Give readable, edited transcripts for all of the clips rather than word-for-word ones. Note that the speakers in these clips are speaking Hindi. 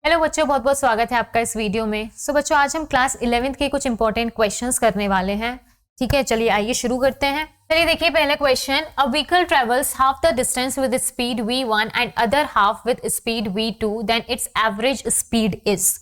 हेलो बच्चों, बहुत बहुत स्वागत है आपका इस वीडियो में। बच्चों, आज हम क्लास 11th के कुछ इंपॉर्टेंट क्वेश्चंस करने वाले हैं। ठीक है, चलिए आइए शुरू करते हैं। चलिए देखिए पहला question, a vehicle travels half the distance with speed v1 and other half with speed v2, then it's average speed is.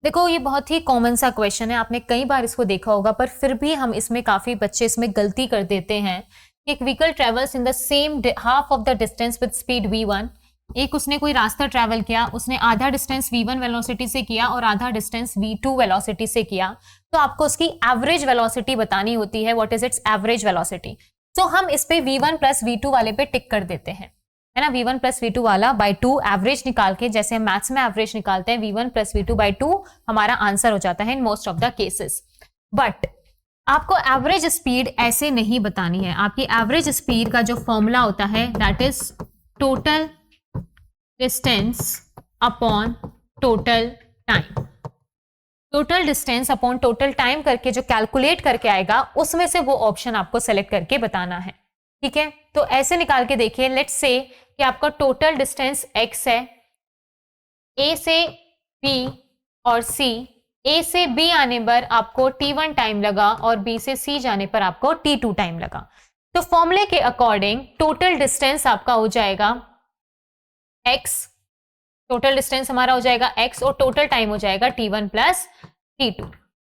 देखो ये बहुत ही कॉमन सा क्वेश्चन है, आपने कई बार इसको देखा होगा, पर फिर भी हम इसमें काफी बच्चे इसमें गलती कर देते हैं। एक vehicle travels in the same half of the distance with speed v1, एक उसने कोई रास्ता ट्रैवल किया, उसने आधा डिस्टेंस v1 वेलोसिटी से किया और आधा डिस्टेंस v2 वेलोसिटी से किया, तो आपको उसकी एवरेज वेलोसिटी बतानी होती है। What is it's average velocity. तो हम इस पे v1 प्लस v2 वाले पे टिक कर देते हैं, है ना। v1 प्लस v2 वाला बाय 2 एवरेज निकाल के, जैसे हम मैथ्स में एवरेज निकालते हैं, v1 प्लस v2 बाय 2 हमारा आंसर हो जाता है in most of the cases. But आपको एवरेज स्पीड ऐसे नहीं बतानी है। आपकी एवरेज स्पीड का जो फॉर्मूला होता है that is total distance upon total time. Total distance upon total time करके जो कैलकुलेट करके आएगा, उसमें से वो ऑप्शन आपको सेलेक्ट करके बताना है। ठीक है, तो ऐसे निकाल के देखिए। लेट्स से कि आपका टोटल डिस्टेंस x है, a से b और c। a से b आने पर आपको t1 टाइम लगा और b से c जाने पर आपको t2 टाइम लगा। तो फॉर्मूले के अकॉर्डिंग टोटल डिस्टेंस आपका हो जाएगा x, टोटल डिस्टेंस हमारा हो जाएगा x और टोटल टाइम हो जाएगा t1 प्लस t2।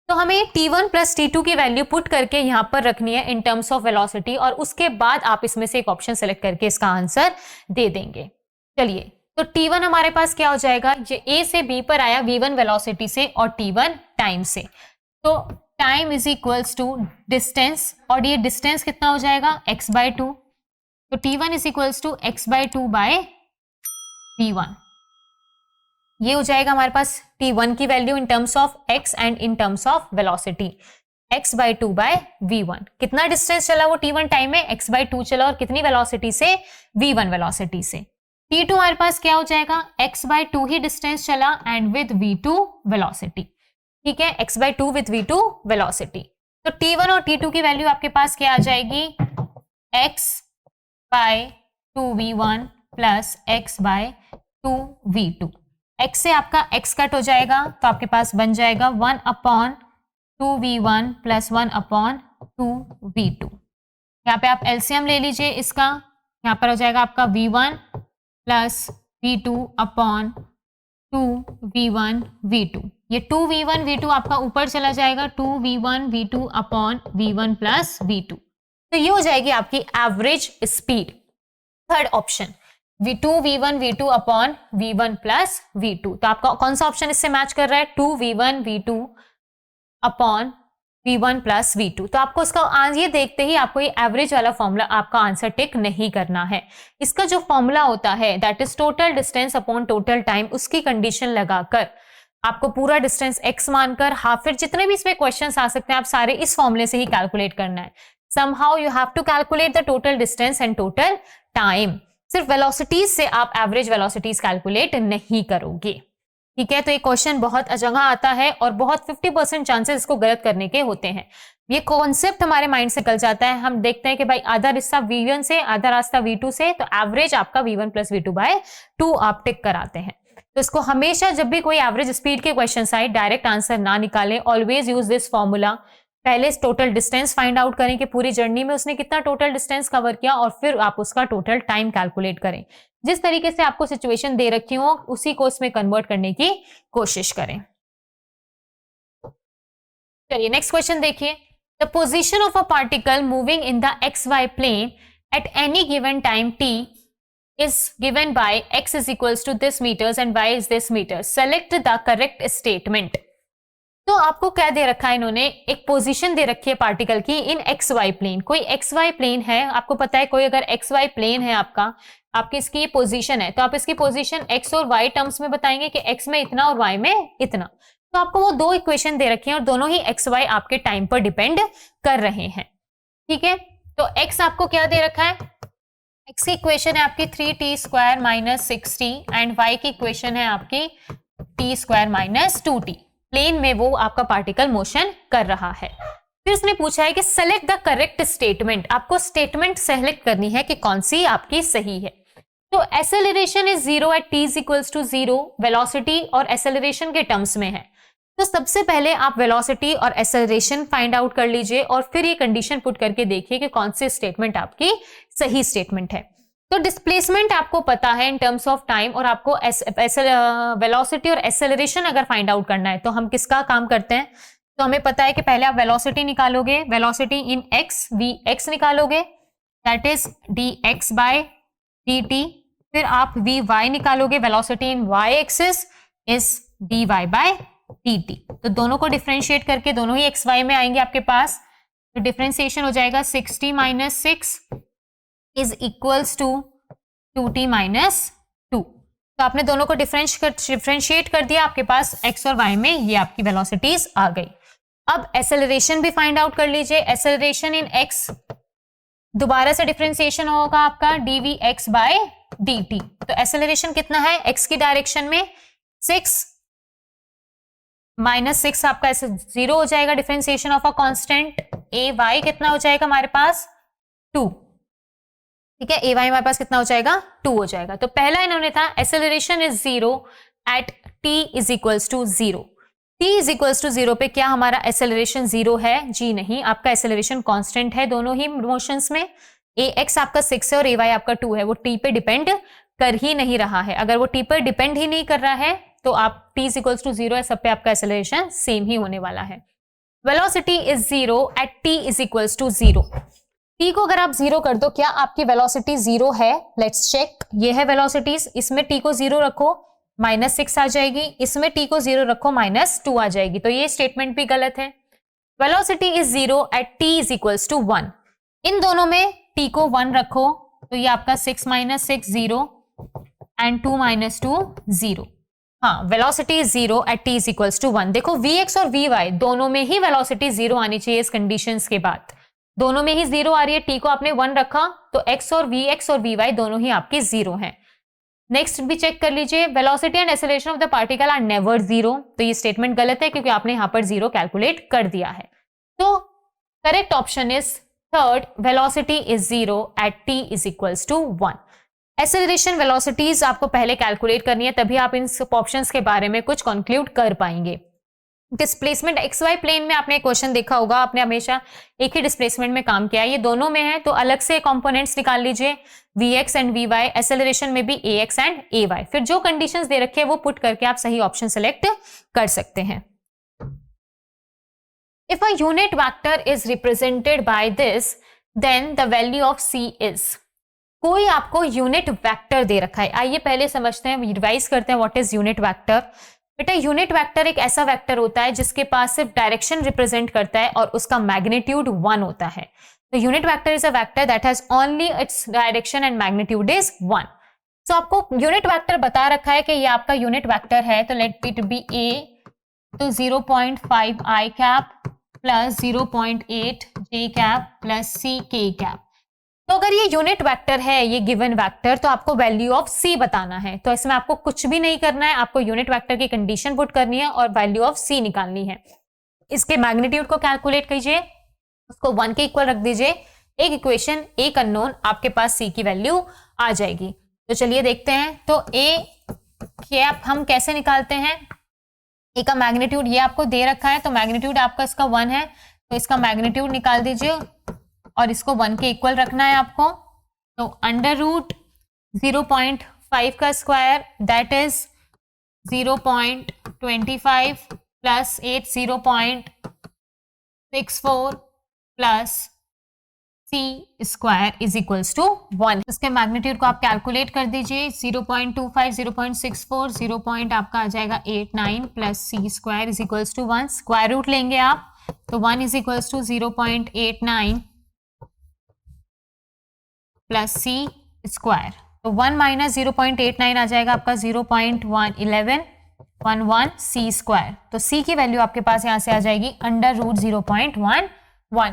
तो हमें t1 प्लस t2 की वैल्यू पुट करके यहां पर रखनी है इन टर्म्स ऑफ वेलोसिटी, और उसके बाद आप इसमें से एक ऑप्शन सेलेक्ट करके इसका आंसर दे देंगे। चलिए, तो t1 हमारे पास क्या हो जाएगा, ये a से b पर आया v1 वेलोसिटी से और t1 टाइम से। तो time is equals to distance, और ये डिस्टेंस कितना हो जाएगा x बाय 2। तो t1 is equals to x by 2 by v1। ये हो जाएगा हमारे पास t1 की value in terms of x and in terms of velocity, x by 2 by v1। कितना डिस्टेंस चला वो t1 टाइम में, x बाय 2 चला, और कितनी वेलोसिटी से, v1 वेलोसिटी से। t2 हमारे पास क्या हो जाएगा, x बाय 2 ही डिस्टेंस चला एंड विद v2 वेलोसिटी। ठीक है, x by 2 with v2 velocity. तो t1 और t2 की वैल्यू आपके पास क्या आ जाएगी, x by 2v1 plus x by 2v2। x से आपका x कट हो जाएगा, तो आपके पास बन जाएगा 1 upon 2v1 plus 1 upon 2v2। यहाँ पे आप एलसीएम ले लीजिए इसका, यहाँ पर हो जाएगा आपका v1 plus v2 upon 2v1 v2। ये 2v1 v2 आपका ऊपर चला जाएगा, 2v1 v2 upon v1 plus v2। तो ये हो जाएगी आपकी average speed. Third option v2 v1 v2 upon v1 plus v2। तो आपका कौन सा ऑप्शन इससे मैच कर रहा है, 2v1 v2 upon v1 plus v2। तो आपको इसका ये देखते ही आपको ये एवरेज वाला फॉर्मूला आपका आंसर टिक नहीं करना है। इसका जो फॉर्मूला होता है that is total distance upon total time, उसकी कंडीशन लगाकर आपको पूरा डिस्टेंस x मानकर हाफ, फिर जितने भी इसमें क्वेश्चंस आ सकते हैं आप सारे इस फॉर्मूले से ही कैलकुलेट करना है। somehow you have to calculate the total distance and total time। सिर्फ वेलोसिटीज से आप एवरेज वेलोसिटीज कैलकुलेट नहीं करोगे। ठीक है, तो ये क्वेश्चन बहुत जगह आता है और बहुत 50% चांसेस इसको गलत करने के होते हैं। ये कॉन्सेप्ट हमारे माइंड से निकल जाता है। हम देखते हैं कि भाई आधा रास्ता v1 से, आधा रास्ता v2 से, तो एवरेज आपका v1 प्लस v2 बाय 2 आप टिक कराते हैं। तो इसको हमेशा जब भी कोई एवरेज स्पीड के क्वेश्चन आए, डायरेक्ट आंसर ना निकालें, ऑलवेज यूज दिस फॉर्मूला। पहले टोटल डिस्टेंस फाइंड आउट करें कि पूरी जर्नी में उसने कितना टोटल डिस्टेंस कवर किया, और फिर आप उसका टोटल टाइम कैलकुलेट करें। जिस तरीके से आपको सिचुएशन दे रखी हो उसी को उसमें कन्वर्ट करने की कोशिश करें। चलिए नेक्स्ट क्वेश्चन देखिए। The position of a particle moving in the X Y plane at any given time t is given by x is equals to this meters and y is this meters. Select the correct statement। तो आपको क्या दे रखा है, इन्होंने एक पोजीशन दे रखी है पार्टिकल की इन एक्स वाई प्लेन। कोई एक्स वाई प्लेन है, आपको पता है कोई अगर एक्स वाई प्लेन है आपकी इसकी पोजीशन है, तो आप इसकी पोजीशन एक्स और वाई टर्म्स में बताएंगे कि एक्स में इतना और वाई में इतना। तो आपको वो दो इक्वेशन दे रखी है और दोनों ही एक्स वाई आपके टाइम पर डिपेंड कर रहे हैं। ठीक है, तो एक्स आपको क्या दे रखा है, एक्स की इक्वेशन है आपकी 3t square minus 6t and Y की इक्वेशन है आपकी t square minus 2t। Plane में वो आपका पार्टिकल मोशन कर रहा है। फिर उसने पूछा है कि सेलेक्ट द करेक्ट स्टेटमेंट। आपको स्टेटमेंट सेलेक्ट करनी है कि कौन सी आपकी सही है। तो acceleration is 0 at t is equals to 0, velocity और एक्सेलरेशन के टर्म्स में है। तो सबसे पहले आप वेलोसिटी और एक्सेलरेशन फाइंड आउट कर लीजिए और फिर ये कंडीशन पुट करके देखिए कि कौन सी स्टेटमेंट आपकी सही स्टेटमेंट है। तो डिस्प्लेसमेंट आपको पता है इन टर्म्स ऑफ टाइम और आपको वेलोसिटी और एक्सेलरेशन अगर फाइंड आउट करना है तो हम किसका काम करते हैं? तो हमें पता है कि पहले आप वेलोसिटी निकालोगे, वेलोसिटी इन x vx निकालोगे, that is dx by dt। फिर आप vy निकालोगे, velocity in y axis is dy by dt। तो दोनों को डिफरेंशिएट करके दोनों ही xy में आएंगे आपके पास, तो डिफरेंशिएशन हो जाएगा 60 minus 6 is equals to 2t minus 2। तो आपने दोनों को डिफरेंशिएट कर दिया, आपके पास x और y में ये आपकी वेलोसिटीज आ गई। अब एक्सेलरेशन भी फाइंड आउट कर लीजिए। एक्सेलरेशन इन x दोबारा से डिफरेंशिएशन होगा आपका dvx बाय dt। तो एक्सेलरेशन कितना है x की डायरेक्शन में 6 माइनस 6 आपका ऐसे 0 हो जाएगा, differentiation of a constant ay कितना हो जाएगा हमारे पास 2। ठीक है, ay हमारे पास कितना हो जाएगा 2 हो जाएगा। तो पहला इन्होंने था acceleration is 0 at t is equals to 0। t is equals to 0 पे क्या हमारा एक्सेलरेशन 0 है? जी नहीं, आपका एक्सेलरेशन कांस्टेंट है दोनों ही मोशंस में। ax आपका 6 है और ay आपका 2 है, वो t पे डिपेंड कर ही नहीं रहा है। अगर वो t पर डिपेंड ही नहीं कर रहा है तो आप t इज इक्वल्स टू 0 है, सब पे आपका एक्सेलरेशन सेम ही होने वाला है। Velocity is 0 at t is equals to 0। t को अगर आप 0 कर दो, क्या आपकी वेलोसिटी 0 है? Let's check. ये है वेलोसिटीज, इसमें t को 0 रखो -6 आ जाएगी, इसमें t को 0 रखो -2 आ जाएगी, तो ये स्टेटमेंट भी गलत है। Velocity is 0 at t is equals to 1। इन दोनों में t को 1 रखो तो ये आपका 6 - 6 0 एंड 2 - 2 0। हाँ, velocity is 0 at t is equals to 1। देखो vx और vy दोनों में ही वेलोसिटी 0 आनी चाहिए इस कंडीशंस के बाद, दोनों में ही 0 आ रही है, t को आपने 1 रखा तो x और vy दोनों ही आपके 0 हैं। नेक्स्ट भी चेक कर लीजिए, velocity and acceleration of the particle are never 0। तो ये स्टेटमेंट गलत है क्योंकि आपने यहां पर 0 कैलकुलेट कर दिया है। तो correct option is third, velocity is 0 at t is equals to 1। Acceleration velocities आपको पहले कैलकुलेट करनी है, तभी आप इन ऑप्शंस के बारे में कुछ कंक्लूड कर पाएंगे। डिस्प्लेसमेंट XY प्लेन में आपने क्वेश्चन देखा होगा, आपने हमेशा एक ही डिस्प्लेसमेंट में काम किया है, ये दोनों में है तो अलग से कंपोनेंट्स निकाल लीजिए, Vx एंड Vy। एक्सेलरेशन में भी Ax एंड Ay, फिर जो कंडीशंस दे रखे हैं वो पुट करके आप सही ऑप्शन सेलेक्ट कर सकते हैं। If a unit vector is represented by this then the value of c is. कोई आपको यूनिट वेक्टर दे रखा है, आइए पहले समझते हैं, रिवाइज करते हैं व्हाट इज यूनिट वेक्टर। बेटा यूनिट वेक्टर एक ऐसा वेक्टर होता है जिसके पास सिर्फ डायरेक्शन रिप्रेजेंट करता है और उसका मैग्नीट्यूड 1 होता है। तो unit vector is a vector that has only its direction and magnitude is 1। सो आपको यूनिट वेक्टर बता रखा है कि ये आपका यूनिट वेक्टर है, तो लेट इट बी a तो 0.5 i cap plus 0.8 j cap plus c k cap. तो अगर ये यूनिट वेक्टर है, ये गिवन वेक्टर, तो आपको वैल्यू ऑफ c बताना है। तो इसमें आपको कुछ भी नहीं करना है, आपको यूनिट वेक्टर की कंडीशन पुट करनी है और वैल्यू ऑफ c निकालनी है। इसके मैग्नीट्यूड को कैलकुलेट कीजिए, उसको 1 के इक्वल रख दीजिए, एक इक्वेशन एक अननोन, आपके पास c की वैल्यू आ जाएगी। तो चलिए देखते हैं, तो a कैप हम कैसे निकालते हैं। a का मैग्नीट्यूड ये आपको दे रखा है, तो मैग्नीट्यूड आपका इसका 1 है, तो इसका मैग्नीट्यूड निकाल दीजिए और इसको 1 के इक्वल रखना है आपको। तो अंडर रूट 0.5 का square that is 0.25 plus 8 0.64 plus c square is equals to 1। इसके मैग्नीट्यूड को आप कैलकुलेट कर दीजिए, 0.25 0.64 0. आपका आ जाएगा 89 plus c square is equals to 1। Square root लेंगे आप, तो 1 is equals to 0.89 plus c square, तो 1 माइनस 0.89 आ जाएगा आपका 0.11 c स्क्वायर। तो c की वैल्यू आपके पास यहां से आ जाएगी अंडर रूट 0.11।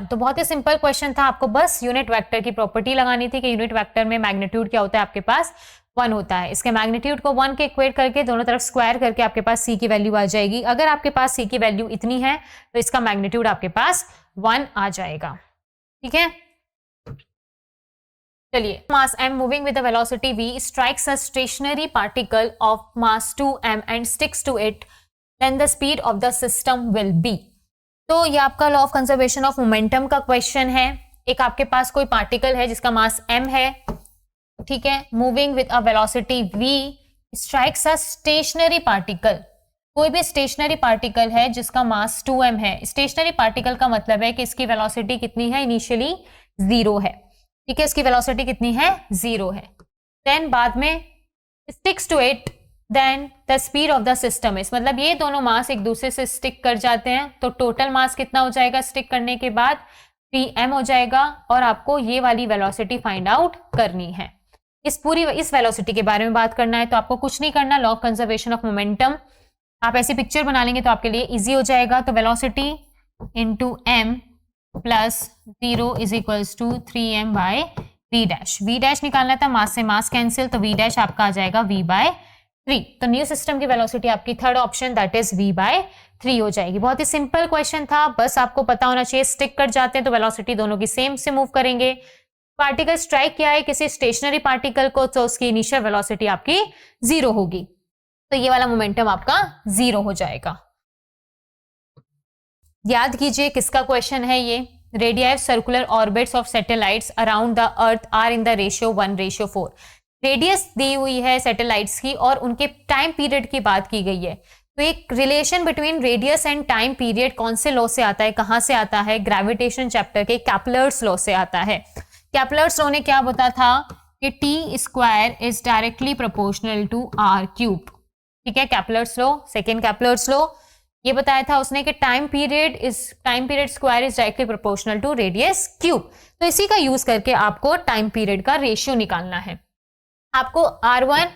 तो बहुत ही सिंपल क्वेश्चन था, आपको बस यूनिट वेक्टर की प्रॉपर्टी लगानी थी कि यूनिट वेक्टर में मैग्नीट्यूड क्या होता है, आपके पास 1 होता है। इसके मैग्नीट्यूड को 1 के इक्वेट करके दोनों तरफ स्क्वायर करके आपके पास c की वैल्यू आ जाएगी। अगर आपके पास c की वैल्यू इतनी है तो इसका मैग्नीट्यूड आपके पास 1 आ जाएगा। ठीक है, चलिए, mass m moving with a velocity v strikes a stationary particle of mass 2m and sticks to it, then the speed of the system will be। तो ये आपका law of conservation of momentum का क्वेश्चन है। एक आपके पास कोई पार्टिकल है जिसका मास m है, ठीक है, moving with a velocity v strikes a stationary particle. कोई भी स्टेशनरी पार्टिकल है जिसका मास 2m है। स्टेशनरी पार्टिकल का मतलब है कि इसकी वेलोसिटी कितनी है, इनिशियली 0 है, ठीक है, इसकी वेलोसिटी कितनी है, 0 है। देन बाद में sticks to it, then the speed of the system is, मतलब ये दोनों मास एक दूसरे से स्टिक कर जाते हैं तो टोटल मास कितना हो जाएगा स्टिक करने के बाद, 3m हो जाएगा। और आपको ये वाली वेलोसिटी फाइंड आउट करनी है। इस वेलोसिटी के बारे में बात करना है तो आपको कुछ नहीं करना, law of conservation of momentum आप ऐसी पिक्चर बना लेंगे तो आपके लिए इजी हो जाएगा। तो velocity into m plus 0 is equals to 3m by v dash. v dash निकालना था, मास से मास कैंसिल, तो v डैश आपका आ जाएगा v बाय 3। तो न्यू सिस्टम की वेलोसिटी आपकी third option that is v by 3 हो जाएगी। बहुत ही सिंपल क्वेश्चन था, बस आपको पता होना चाहिए स्टिक कर जाते हैं तो वेलोसिटी दोनों की सेम से मूव करेंगे। पार्टिकल स्ट्राइक किया है किसी स्टेशनरी पार्टिकल को तो उसकी इनिशियल वेलोसिटी आपकी 0 होगी, तो ये वाला मोमेंटम आपका 0 हो जाएगा। याद कीजिए किसका क्वेश्चन है ये, radii circular orbits of satellites around the earth are in the ratio 1:4। Radius दी हुई है सैटेलाइट्स की और उनके टाइम पीरियड की बात की गई है। तो एक relation between radius and time period कौन से लॉ से आता है, कहां से आता है, ग्रेविटेशन चैप्टर के कैपलर्स लॉ से आता है। कैपलर्स लॉ ने क्या बताया था कि t² is directly proportional to r³, ठीक है, Kepler's law, second Kepler's law ये बताया था उसने कि time period square is directly proportional to radius cube. तो इसी का यूज करके आपको टाइम पीरियड का रेशियो निकालना है। आपको R1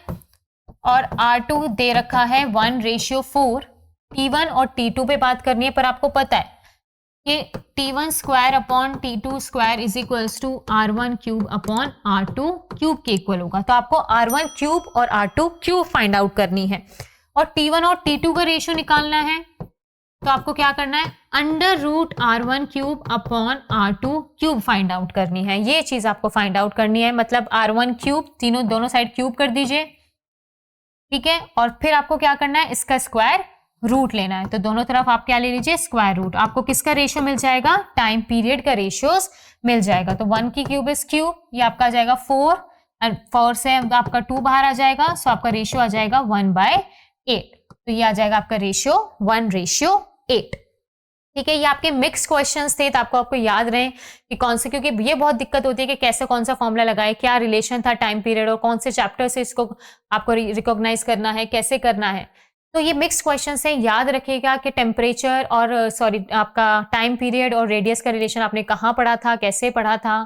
और R2 दे रखा है 1:4। T1 और T2 पे बात करनी है, पर आपको पता है कि T1² upon T2² is equals to R1³ upon R2³ के इक्वल होगा। तो आपको R1³ और R2³ फाइंड आउट करनी है और T1 और T2 का रेशियो निकालना है। तो आपको क्या करना है, √R1³ upon R2³ find out करनी है। ये चीज आपको फाइंड आउट करनी है, मतलब R1³, दोनों साइड क्यूब कर दीजिए, ठीक है, और फिर आपको क्या करना है, इसका स्क्वायर रूट लेना है। तो दोनों तरफ आप क्या ले लीजिए, स्क्वायर रूट। आपको किसका रेशियो मिल जाएगा, टाइम पीरियड का रेशियोस मिल जाएगा। तो 1 की क्यूब इज क्यूब, ये आपका आ जाएगा 4 एंड 4 से आपका 2 बाहर आ जाएगा, सो आपका रेशियो आ जाएगा 1/8। तो ये आ जाएगा आपका रेशियो 1:8, ठीक है। ये आपके मिक्स क्वेश्चंस थे तो आपको याद रहे कि कौन से, क्योंकि ये बहुत दिक्कत होती है कि कैसे कौन सा फॉर्मूला लगाए, क्या रिलेशन था टाइम पीरियड और कौन से चैप्टर से इसको आपको रिकॉग्नाइज करना है, कैसे करना है। तो ये मिक्स क्वेश्चंस हैं, याद रखिएगा कि टेम्परेचर और आपका टाइम पीरियड और रेडियस का रिलेशन आपने कहाँ पढ़ा था, कैसे पढ़ा था।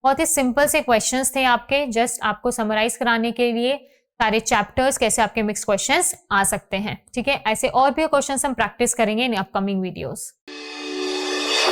बहुत ही सिंपल से क्वेश्चंस थे आपके, जस्ट आपको समराइज कराने के लिए सारे चैप्टर्स कैसे आपके मिक्स क्वेश्चंस आ सकते हैं, ठीक है। ऐसे और भी क्वेश्चंस हम प्रैक्टिस करेंगे इन अपकमिंग वीडियोस।